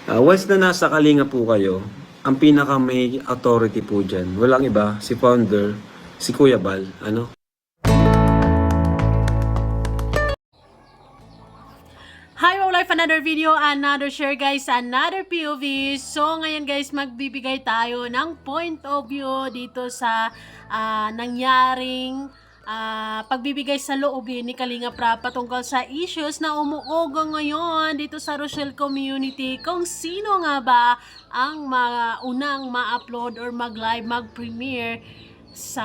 Once na nasa Kalinga po kayo, ang pinaka may authority po dyan, walang iba, si founder, si Kuya Bal, ano? Hi, Wow Life! Another video, another share guys, another POV. So ngayon guys, magbibigay tayo ng point of view dito sa nangyaring pagbibigay sa loobin ni Kalinga Prab patungkol sa issues na umuugo ngayon dito sa Rochelle community. Kung sino nga ba ang unang ma-upload or mag-live, mag-premiere sa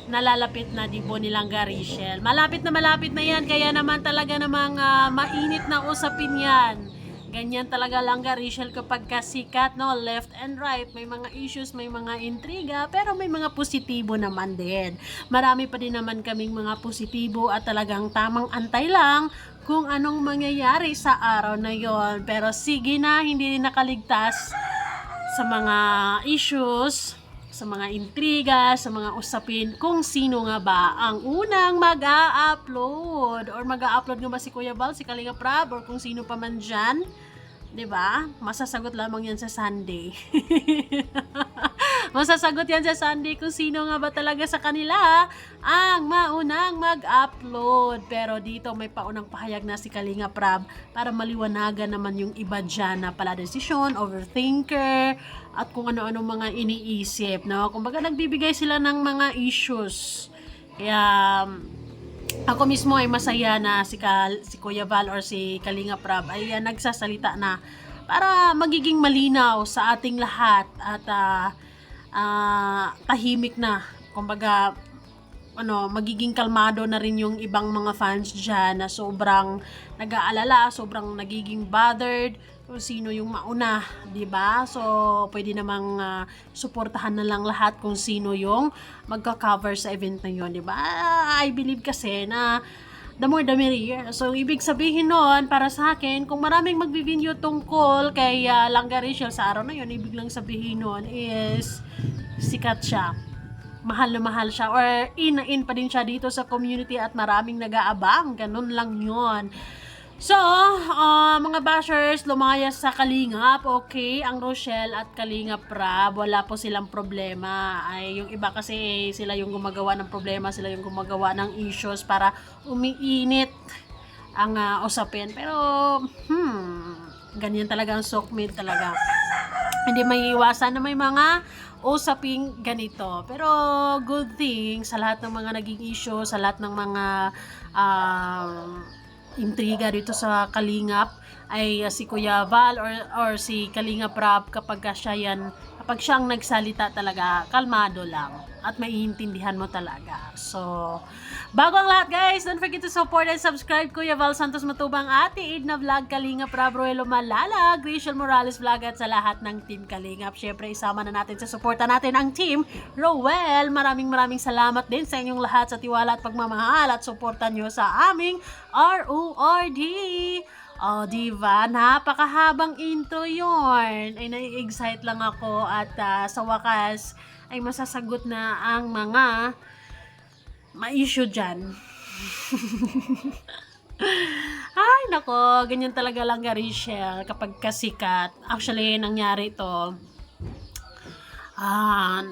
nalalapit na Dibo ni Langga Rachel. Malapit na yan, kaya naman talaga namang mainit na usapin yan. Ganyan talaga Langga Rachel kapag kasikat, no? Left and right, may mga issues, may mga intriga, pero may mga positibo naman din. Marami pa din naman kaming mga positibo at talagang tamang antay lang kung anong mangyayari sa araw na yon. Pero sige na, hindi nakaligtas sa mga issues, sa mga intriga, sa mga usapin, kung sino nga ba ang unang mag-a-upload or mag-a-upload nga ba si Kuya Bal, si Kalinga Prab, or kung sino pa man dyan. 'Di ba? Masasagot lamang yan sa Sunday. Masasagot yan sa Sunday kung sino nga ba talaga sa kanila ang maunang mag-upload. Pero dito may paunang pahayag na si Kalinga Prab para maliwanagan naman yung iba dyan na pala desisyon, overthinker, at kung ano-ano mga iniisip. No? Kumbaga nagbibigay sila ng mga issues. Kaya ako mismo ay masaya na si Kuya Val or si Kalinga Prab ay nagsasalita na para magiging malinaw sa ating lahat at tahimik na. Kumbaga, magiging kalmado na rin yung ibang mga fans dyan na sobrang nag-aalala, sobrang nagiging bothered kung sino yung mauna, di ba? So, pwede namang suportahan na lang lahat kung sino yung magka-cover sa event na yun, di ba? I believe kasi na the more the merrier. So, ibig sabihin nun, para sa akin, kung maraming magbi-video tungkol kay Langga Rachel sa araw na yun, ibig lang sabihin nun is sikat siya. Mahal na mahal siya or in pa din siya dito sa community at maraming nag-aabang. Ganun lang yun. So, mga bashers, lumayas sa Kalingap, okay, ang Rochelle at Kalinga Prab, wala po silang problema. Ay, yung iba kasi sila yung gumagawa ng problema, sila yung gumagawa ng issues para umiinit ang usapin. Pero, ganyan talaga ang sokmate talaga. Hindi may iwasan na may mga usaping ganito. Pero good thing sa lahat ng mga naging issue, sa lahat ng mga intriga dito sa Kalingap ay si Kuya Val or si Kalinga Prab kapag siyang nagsalita talaga, kalmado lang at maiintindihan mo talaga. So, bago ang lahat guys, don't forget to support and subscribe Kuya Val Santos Matubang, Ate Edna Vlog, Kalinga Prab, Roelo Malalag, Rachel Morales Vlog at sa lahat ng Team Kalingap. Syempre, isama na natin sa suporta natin ang Team Roel. Maraming salamat din sa inyong lahat sa tiwala at pagmamahal at suporta nyo sa aming RORD. Oh, diba? Napakahabang intro yun. Ay, nai-excite lang ako at sa wakas ay masasagot na ang mga ma-issue dyan. Ay, nako. Ganyan talaga lang Rachel kapag kasikat. Actually, nangyari ito.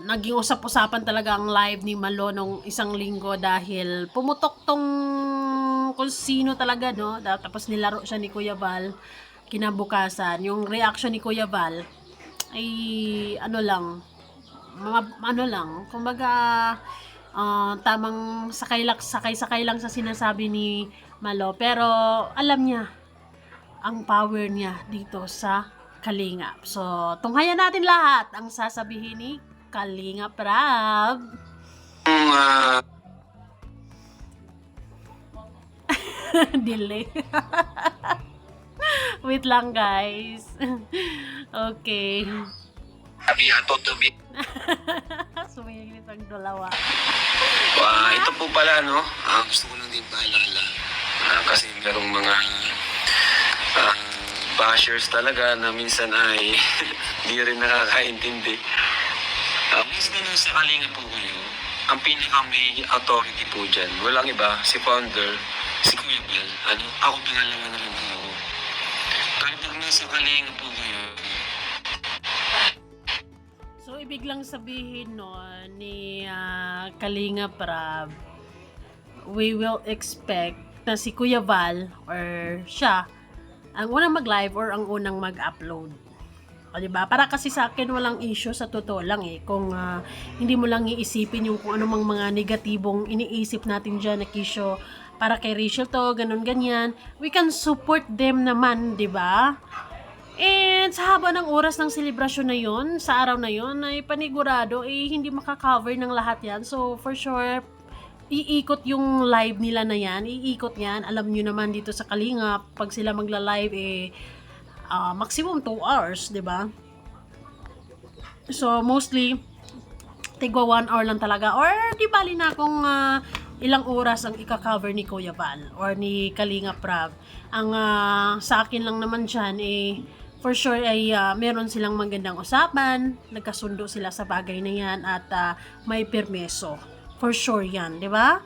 Naging usap-usapan talaga ang live ni Malo nung isang linggo dahil pumutok tong kung sino talaga, no? Tapos nilaro siya ni Kuya Val kinabukasan. Yung reaction ni Kuya Val ay ano lang, kumbaga tamang sakay lang sa sinasabi ni Malo, pero alam niya ang power niya dito sa Kalingap. So, tunghayan natin lahat ang sasabihin ni Kalinga Prab. Delay. Wait lang guys. Okay. Sumiingit ang dalawa. Ito po pala, no? Gusto ko lang din paalala. Kasi merong mga bashers talaga na minsan ay hindi rin nakakaintindi. Once na nasa Kalinga po kayo, ang pinaka may authority po dyan, walang iba, si founder, si Kuya Bal. Ako pangalawa na lang ako. Kapag nasa kalinga po kayo, So, ibig lang sabihin nun ni Kalinga Prab, we will expect na si Kuya Val or siya ang unang mag-live or ang unang mag-upload. O, diba? Para kasi sa akin walang issue sa totoo lang kung hindi mo lang iisipin yung kung anumang mga negatibong iniisip natin dyan na kisyo para kay Rachel to, ganun ganyan. We can support them naman, diba? And sa haba ng oras ng selebrasyon na yon, sa araw na yon, ay panigurado, hindi makaka-cover ng lahat yan. So, for sure, iikot yung live nila na yan. Iikot yan. Alam nyo naman dito sa Kalinga, pag sila magla-live, maximum 2 hours, di ba? So, mostly, tigwa 1 hour lang talaga. Or, di bali na kung ilang oras ang ika-cover ni Kuya Val or ni Kalinga Prab. Ang sa akin lang naman dyan, for sure ay meron silang magandang usapan, nagkasundo sila sa bagay na yan at may permeso. For sure yan, di ba?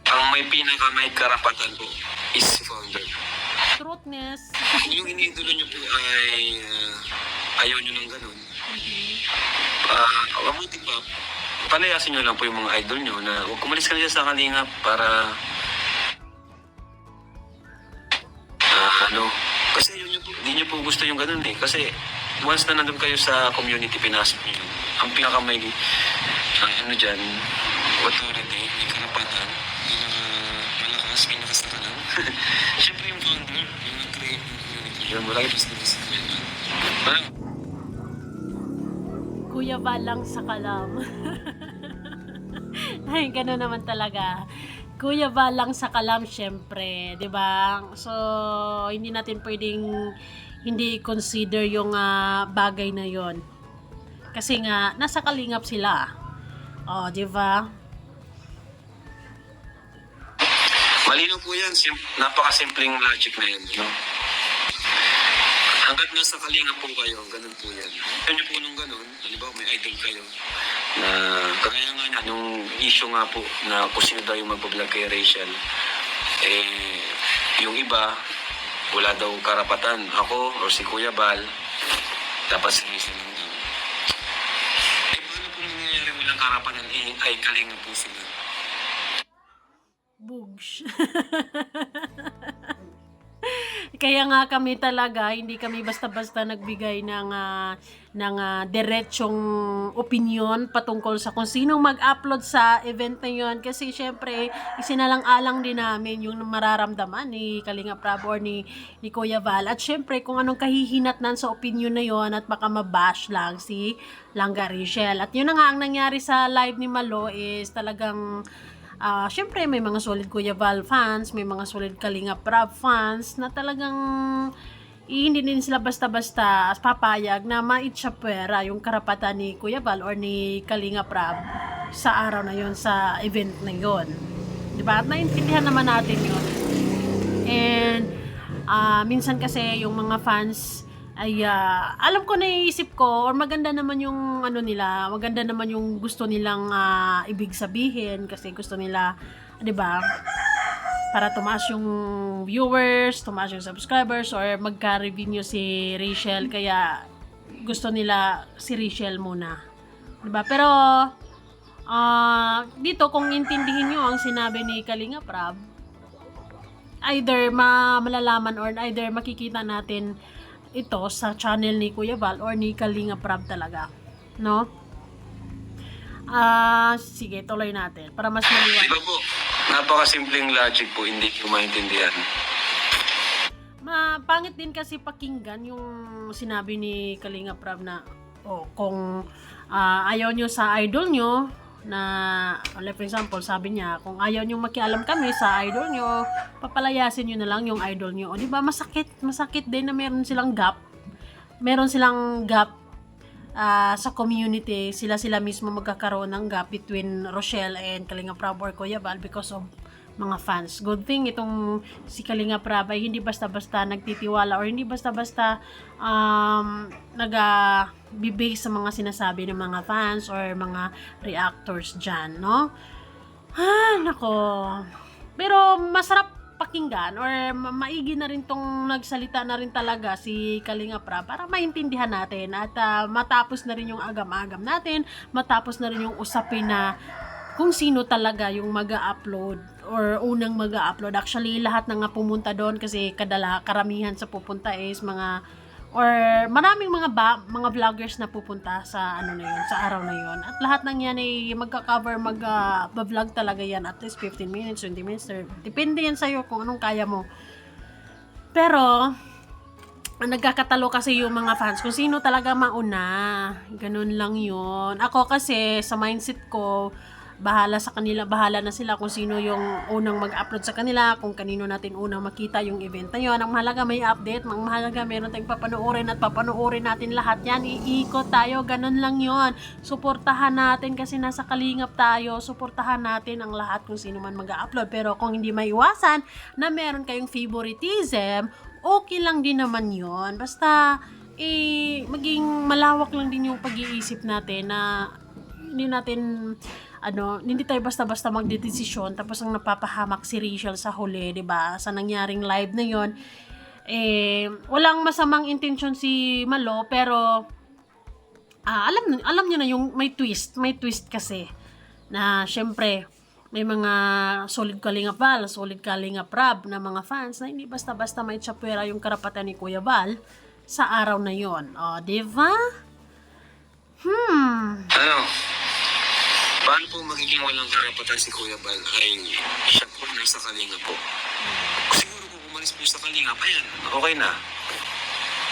ang may karapatan po is si founder. Truthness. Yung iniidolo nyo po ay ayaw nyo ng ganun. Mabuti pa, palayasin nyo lang po yung mga idol nyo na huwag kumalis ka na sa Kalinga para kasi yun yung, hindi nyo po gusto yung ganun kasi once na nandun kayo sa community, pinasok nyo yun. Ang pinaka may dyan, authority, may karapatan, malakas, may lakas na lang. Siyempre yung founder, yung nag-create ng community, yun, wala yung business. Kuya Balang sa kalam. Ay, gano'n naman talaga. Kuya Balang sa kalam, syempre, 'di ba? So, hindi natin pwedeng hindi consider yung bagay na 'yon. Kasi nga nasa kalingap sila. Oh, 'di ba? Malino po yan. Napakasimpleng logic na yan. No? Hanggat nasa kalinga po kayo, ganun po yan. Kaya nyo po nung ganun, halimbawa may idol kayo, na kagaya nga na, nung issue nga po na kung sino daw yung magbablog kay Rachel, yung iba, wala daw karapatan. Ako or si Kuya Bal, dapat si Rachel lang daw. Paano po nangyayari walang karapatan, ay kalinga po sila? Bugs. Kaya nga kami talaga, hindi kami basta-basta nagbigay ng diretsong opinion patungkol sa kung sinong mag-upload sa event na yun. Kasi syempre, isinalang-alang din namin yung mararamdaman ni Kalinga Prab or ni Kuya Val. At syempre, kung anong kahihinatnan sa opinion na yon at baka mabash lang si Langga Rachel. At yun na nga ang nangyari sa live ni Malo is talagang syempre may mga solid Kuya Val fans, may mga solid Kalinga Prab fans na talagang hindi din sila basta-basta papayag na maitsapwera yung karapatan ni Kuya Val or ni Kalinga Prab sa araw na yon, sa event na yon. Diba? At naintindihan naman natin yun. And minsan kasi yung mga fans ay alam ko, naiisip ko or maganda naman yung nila, maganda naman yung gusto nilang ibig sabihin kasi gusto nila, 'di ba? Para tumaas yung viewers, tumaas yung subscribers or magka-revenue si Rachel, kaya gusto nila si Rachel muna. 'Di ba? Pero dito kung intindihin niyo ang sinabi ni Kalinga Prab, either malalaman or either makikita natin ito sa channel ni Kuya Val or ni Kalinga Prab talaga, no? Sige, tuloy natin para mas maliwanag. Diba po, napakasimpleng logic po, hindi ko maintindihan. Pangit din kasi pakinggan yung sinabi ni Kalinga Prab na kung ayaw nyo sa idol nyo, na like for example, sabi niya, kung ayaw nyo makialam kami sa idol nyo, papalayasin nyo na lang yung idol nyo. O diba, masakit din na meron silang gap sa community. Sila mismo magkakaroon ng gap between Rochelle and Kalinga Prab or Kuya Val because of mga fans. Good thing itong si Kalinga Prab ay hindi basta-basta nagtitiwala or hindi basta-basta bibase sa mga sinasabi ng mga fans or mga reactors dyan, no? Nako. Pero masarap pakinggan or maigi na rin tong nagsalita na rin talaga si Kalinga Prab para maintindihan natin at matapos na rin yung agam-agam natin, matapos na rin yung usapin na kung sino talaga yung mag-upload or unang mag-upload. Actually, lahat na nga pumunta doon kasi karamihan sa pupunta is mga or maraming mga vloggers na pupunta sa ano na yun, sa araw na yun. At lahat ng yan ay magka-cover, mag-vlog talaga yan at least 15 minutes, 20 minutes. Depende yan sa'yo kung anong kaya mo. Pero nagkakatalo kasi yung mga fans kung sino talaga mauna. Ganun lang yun. Ako kasi sa mindset ko, bahala sa kanila, bahala na sila kung sino yung unang mag-upload sa kanila, kung kanino natin unang makita yung event na yun. Ang mahalaga may update, ang mahalaga meron tayong papanoorin at papanoorin natin lahat yan. Iikot tayo, ganun lang yun. Suportahan natin kasi nasa kalingap tayo, suportahan natin ang lahat kung sino man mag-upload. Pero kung hindi maiwasan na meron kayong favoritism, okay lang din naman yun. Basta maging malawak lang din yung pag-iisip natin na hindi tayo basta-basta magdedesisyon tapos ang napapahamak si Rachel sa huli, 'di ba? Sa nangyaring live na 'yon. Walang masamang intention si Malo pero alam niyo na yung may twist kasi na syempre may mga solid Kalinga Val, solid Kalinga Prab na mga fans na hindi basta-basta may tsapwera yung karapatan ni Kuya Val sa araw na 'yon. Di ba? Paano po magiging walang karapatan si Kuya Bal ay siya po nasa Kalinga po? Siguro kung umalis po sa Kalinga, ayan, okay na.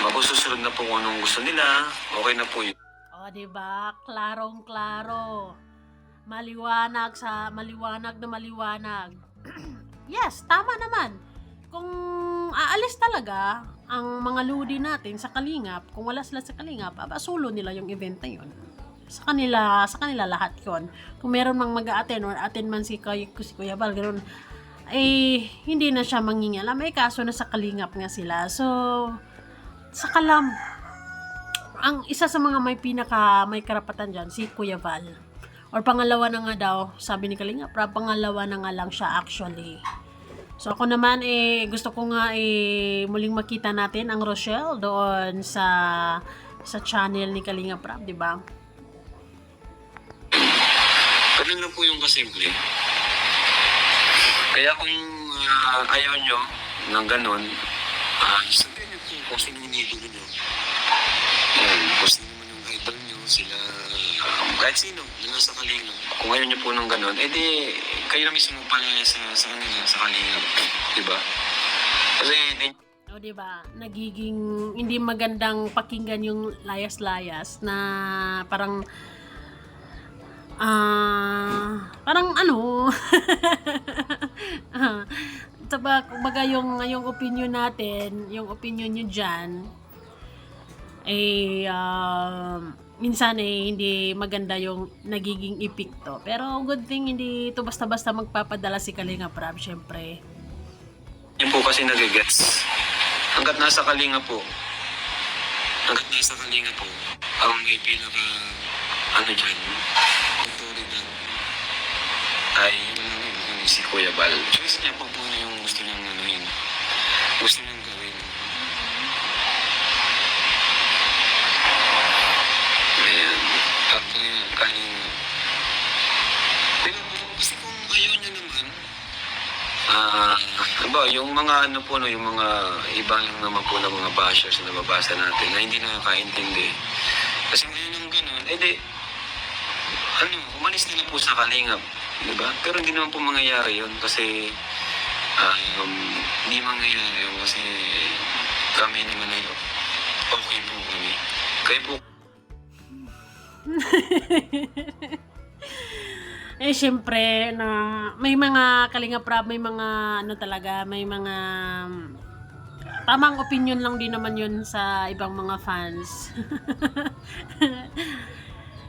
Magususunod na po kung anong gusto nila, okay na po yun. Diba? Klarong-klaro. Maliwanag na maliwanag. Yes, tama naman. Kung aalis talaga ang mga ludi natin sa Kalingap, kung wala sila sa Kalingap, abasulo nila yung event na yun. Sa kanila lahat yon. Kung meron mang mag-a-attend or attend man si Kuya Bal, ganoon, hindi na siya mangingialam. Kaso na sa Kalingap nga sila. So, sa Kalam, ang isa sa mga may karapatan dyan, si Kuya Val. Or pangalawa na nga daw, sabi ni Kalinga Prab, pangalawa na nga lang siya actually. So, ako naman, gusto ko nga muling makita natin ang Rochelle doon sa channel ni Kalinga Prab, di ba? Ganun lang po yung kasimple. Kaya kung ayaw nyo ng ganun, sabihin nyo kung sino yung idolo nyo. Kung sino man yung idol nyo, sila, kahit sino, na nasa Kalinga. Kung ayaw nyo po ng ganun, edi kayo na mismo pala sa kanila, sa Kalinga. Diba? Kasi, diba, nagiging hindi magandang pakinggan yung layas-layas na parang kumbaga yung opinion natin, yung opinion nyo dyan minsan hindi maganda yung nagiging epekto. Pero good thing hindi ito basta-basta magpapadala si Kalinga Prab, syempre. Yun po kasi nagigets. Hanggat nasa Kalinga po, ang may pinaka dyan, autoridad ay si Kuya Bal. Choice niya po na yung gusto niyang gusto niyang gawin. Ayan, Kalinga. Pero kasi kung ayaw niya naman, yung mga yung mga ibang naman po na mga bashers na nababasa natin na hindi nakakaintindi. Kasi ngayon yung ganun, umalis na po sa Kalingap, di ba? Pero hindi naman po mangyayari yun kasi hindi mangyayari yun kasi kami naman ay okay po kami. Kayo po. Syempre na may mga Kalinga Prab, may mga may mga tamang opinion lang din naman yun sa ibang mga fans.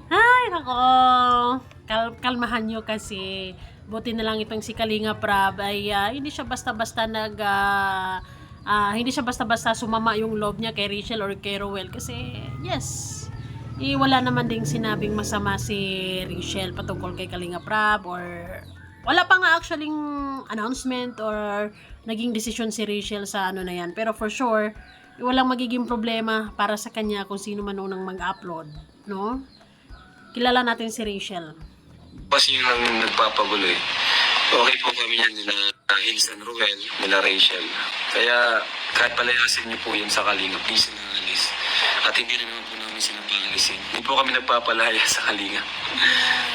Ay, nako. Kalmahan nyo kasi. Buti na lang itong si Kalinga Prab ay hindi siya basta-basta hindi siya basta-basta sumama yung love niya kay Rachel or kay Rowell kasi yes, wala naman ding sinabing masama si Rachel patungkol kay Kalinga Prab or Wala pa nga actually announcement or naging decision si Rachel sa ano na yan. Pero for sure, walang magiging problema para sa kanya kung sino man unang mag-upload. No? Kilala natin si Rachel. Kasi yun ang nagpapagulo eh. Okay po kami yan nila Hills and Ruel, nila Rachel. Kaya kahit palayasin niyo po yun sa Kalinga, please sila alis. At hindi rin naman po namin sila paalisin. Hindi po kami nagpapalaya sa Kalinga.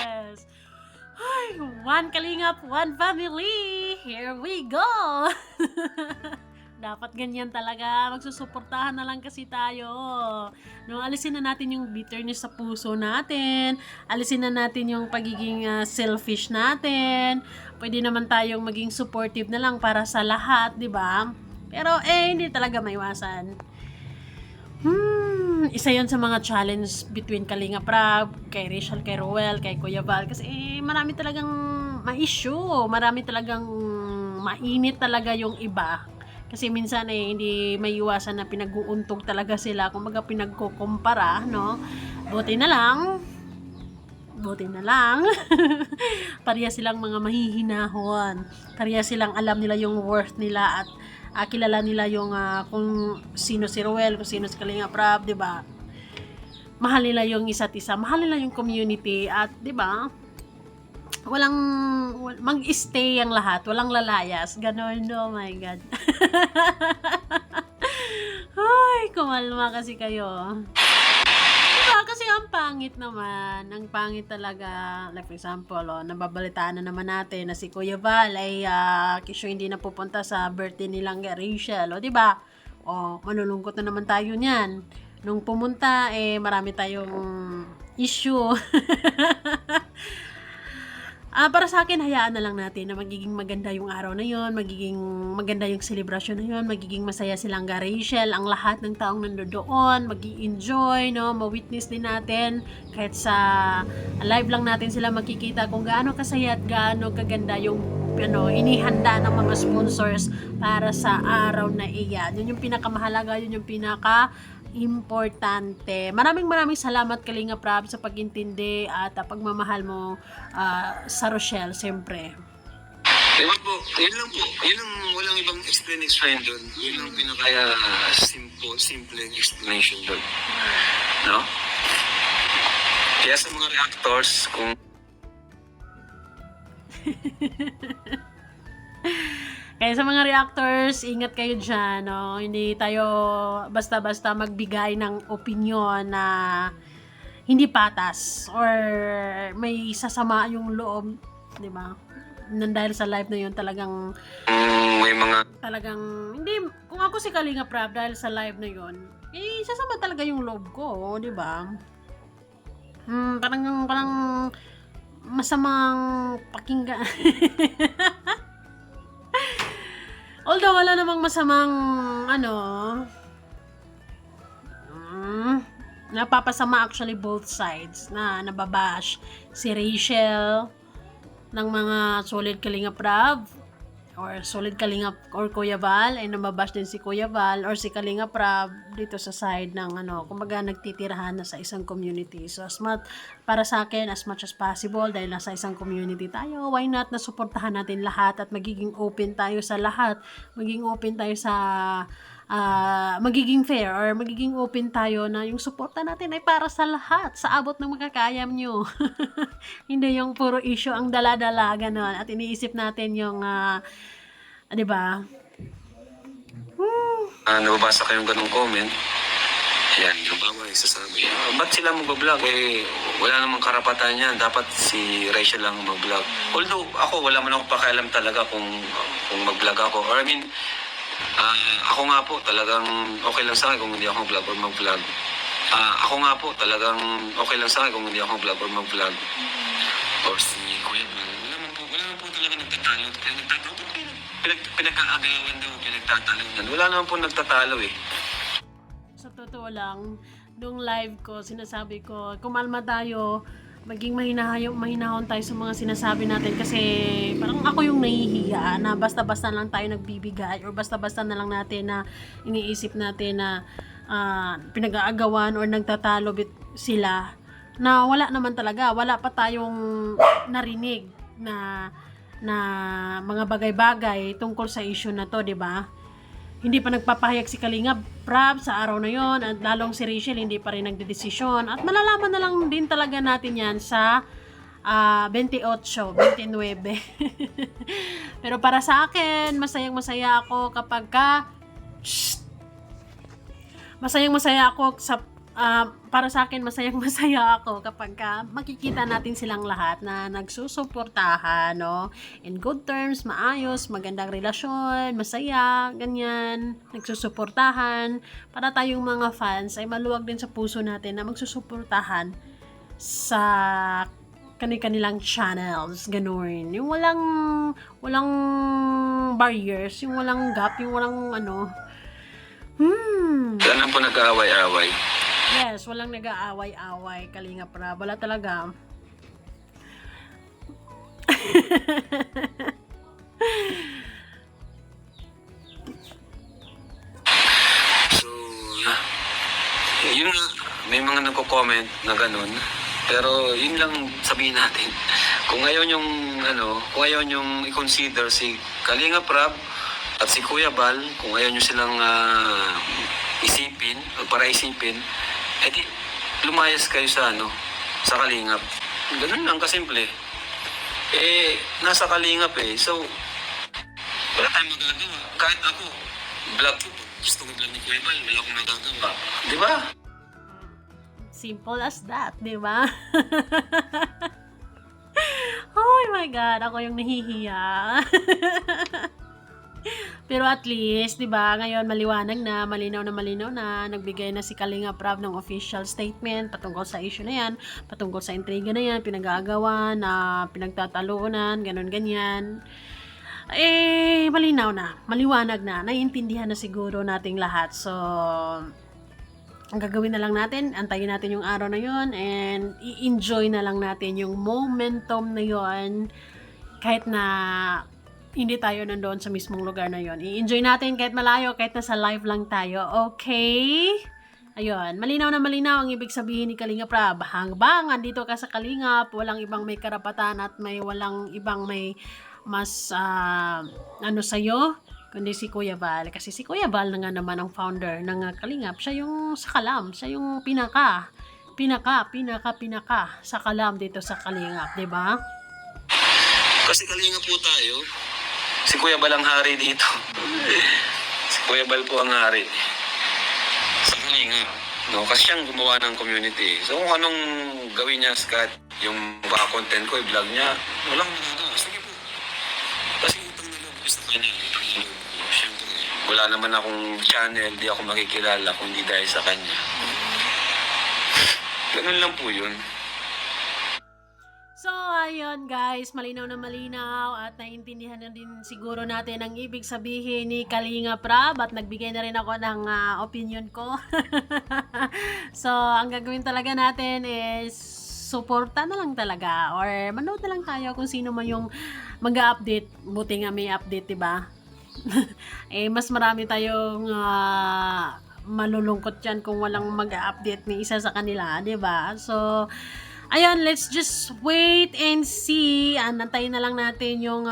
Yes! Ay, one Kalingap, one family! Here we go! Dapat ganyan talaga. Magsusuportahan na lang kasi tayo. No, alisin na natin yung bitterness sa puso natin. Alisin na natin yung pagiging selfish natin. Pwede naman tayong maging supportive na lang para sa lahat, di ba? Pero hindi talaga maiwasan. Isa yon sa mga challenge between Kalinga Prab, kay Rachel, kay Ruel, kay Kuya Val. Kasi marami talagang ma-issue. Marami talagang mainit talaga yung iba. Kasi minsan hindi may iwasan na pinag-uuntog talaga sila. Kumbaga pinagkukumpara, no? Buti na lang. Pareha silang mga mahihinahon. Pareha silang alam nila yung worth nila at kilala nila yung kung sino si Ruel, kung sino si Kalinga Prab, 'di ba? Mahal nila yung isa't isa, mahal nila yung community at 'di ba? Walang mag-stay ang lahat, walang lalayas. Ganon, oh my God. Ay, kumalma kasi kayo. Diba? Kasi ang pangit naman. Ang pangit talaga. Like for example, nababalitaan na naman natin na si Kuya Val ay kisyo hindi na pupunta sa birthday nilang Rachel. Diba? Manulungkot na naman tayo niyan. Nung pumunta, marami tayong issue. Para sa akin, hayaan na lang natin na magiging maganda yung araw na yon, magiging maganda yung celebration na yon, magiging masaya silang Rachel, ang lahat ng taong nandoon, magi-enjoy, no, ma-witness din natin, kahit sa live lang natin sila makikita kung gaano kasaya at gaano kaganda yung inihanda ng mga sponsors para sa araw na iyan. Yun yung pinakamahalaga, yun yung importante. Maraming salamat Kalinga Prab sa pag-intindi at pagmamahal mo sa Rochelle, siyempre. Ewan po, yun lang po. Yun lang, walang ibang explain doon. Yun lang pinakaya simple explanation doon. No? Kaya sa mga reactors, kung Kaya sa mga reactors, ingat kayo dyan, no? Hindi tayo basta-basta magbigay ng opinion na hindi patas or may sasama yung loob, di ba? Dahil sa live na yun, talagang may mga hindi, kung ako si Kalinga Prab, dahil sa live na yun, sasama talaga yung loob ko, di ba? Parang masamang pakinggan. Although wala namang masamang napapasama actually both sides na nababash si Rachel ng mga solid Kalinga Prab or solid Kalinga or Kuya Val ay nababash din si Kuya Val or si Kalinga Prab dito sa side ng kumbaga nagtitirahan na sa isang community. So para sa akin, as much as possible, dahil nasa isang community tayo, why not na suportahan natin lahat at magiging open tayo sa lahat. Maging open tayo sa magiging fair or magiging open tayo na yung suporta natin ay para sa lahat, sa abot ng makakayam nyo. Hindi yung puro issue ang dala-dala, ganon. At iniisip natin yung, di ba? Nababasa kayong ganong comment. Yan, yung bawal sasabi. Ba't sila mag-vlog? Wala namang karapatan yan. Dapat si Rachel lang mag-vlog. Although, wala man ako pakialam talaga kung mag-vlog ako. Or ako nga po, talagang okay lang sa akin kung hindi ako mag-vlog or mag-vlog. Ako nga po, talagang okay lang sa akin kung hindi ako mag-vlog or mag-vlog. Or si Kuya Val. Wala naman po talaga nagtatalo. Pinag-aagawan daw, pinagtatalo. Wala naman po nagtatalo eh. Sa totoo lang, nung live ko, sinasabi ko, kumalma tayo, maging mahinahon tayo sa mga sinasabi natin kasi parang ako yung nahihiya na basta-basta lang tayo nagbibigay or basta-basta na lang natin na iniisip natin na pinag-aagawan or nagtatalo sila na wala naman talaga, wala pa tayong narinig na na mga bagay-bagay tungkol sa issue na to, di ba? Hindi pa nagpapahayag si Kalinga Prab sa araw na yon, at lalong si Rachel hindi pa rin nagdedesisyon, at malalaman na lang din talaga natin yan sa 28, 29. Pero para sa akin, masayang-masaya ako kapag masayang-masaya ako sa para sa akin, masayang-masaya ako kapag makikita natin silang lahat na nagsusuportahan, no? In good terms, maayos, magandang relasyon, masaya, ganyan, nagsusuportahan. Para tayong mga fans ay maluwag din sa puso natin na magsusuportahan sa kanilang channels, ganun. Yung walang barriers, yung walang gap, yung walang Wala po nag-aaway-aaway. Yes, walang nag-aaway-away, Kalinga Prab. Wala talaga. So, yun nga, may mga nagko-comment na ganun. Pero yun lang sabihin natin. Kung ayaw nyong i-consider si Kalinga Prab at si Kuya Bal, kung ayaw nyo silang isipin, o para isipin, edi lumayas kayo sa sa Kalingap. Ganun lang kasimple. Nasa Kalingap so wala tayong magagawa. Kahit ako, vlog ko, gusto ko vlog ni Kuya Bal, wala akong magagawa. Di ba? Simple as that, di ba? Oh my God, ako yung nahihiya. Pero at least, 'di ba, ngayon maliwanag na, malinaw na nagbigay na si Kalinga Prab ng official statement patungkol sa issue na 'yan, patungkol sa intriga na 'yan, pinag-aagawan, pinagtatalunan, ganun ganyan. Malinaw na, maliwanag na, naiintindihan na siguro nating lahat. So, ang gagawin na lang natin, antayin natin yung araw na 'yon and i-enjoy na lang natin yung momentum na 'yon kahit na hindi tayo nandoon sa mismong lugar na yon. I-enjoy natin kahit malayo, kahit nasa live lang tayo. Okay? Ayun, malinaw na malinaw ang ibig sabihin ni Kalinga Prab. Hangbang, andito ka sa Kalingap, walang ibang may karapatan at walang ibang may mas sa'yo, kundi si Kuya Bal. Kasi si Kuya Bal na nga naman ang founder ng Kalingap. Siya yung sa Kalam, siya yung pinaka sa Kalam dito sa Kalingap, 'di ba? Kasi Kalinga po tayo. Si Kuya Bal ang hari dito. Si Kuya Bal po ang hari sa Kalinga. No, kasi siyang gumawa ng community. So kung anong gawin niya sa yung baka content ko, i-vlog niya, walang magagawa. Sige po. Kasi utang na loob ko sa kanya. Utang na loob ko. Siyempre, wala naman akong channel, di ako makikilala kung di dahil sa kanya. Ganun lang po yun. So, ayun guys, malinaw na malinaw at naiintindihan na din siguro natin ang ibig sabihin ni Kalinga Prab at nagbigay na rin ako ng opinion ko. So, ang gagawin talaga natin is suporta na lang talaga or manood na lang tayo kung sino man yung mag-update. Buti nga may update, diba? Mas marami tayong malulungkot yan kung walang mag-update ni isa sa kanila, diba? So, ayun, let's just wait and see. Nantayin na lang natin yung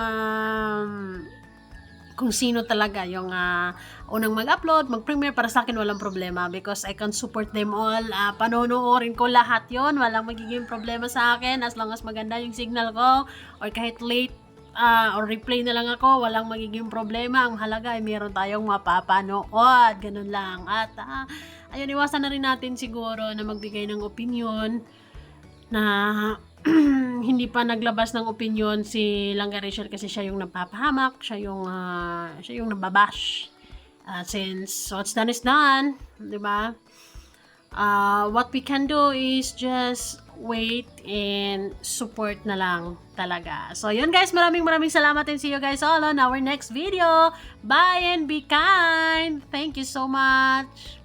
kung sino talaga yung unang mag-upload, mag-premiere. Para sa akin walang problema because I can support them all. Panonoorin ko lahat yon, walang magiging problema sa akin as long as maganda yung signal ko or kahit late or replay na lang ako, walang magiging problema. Ang halaga ay meron tayong mapapanood, ganun lang. At ayun, iwasan na rin natin siguro na magbigay ng opinion na hindi pa naglabas ng opinion si Langga Rachel kasi siya yung napapahamak, siya yung nababash. Since what's done is done, 'di ba? What we can do is just wait and support na lang talaga. So yun guys, maraming salamat and see you guys all on our next video. Bye and be kind. Thank you so much.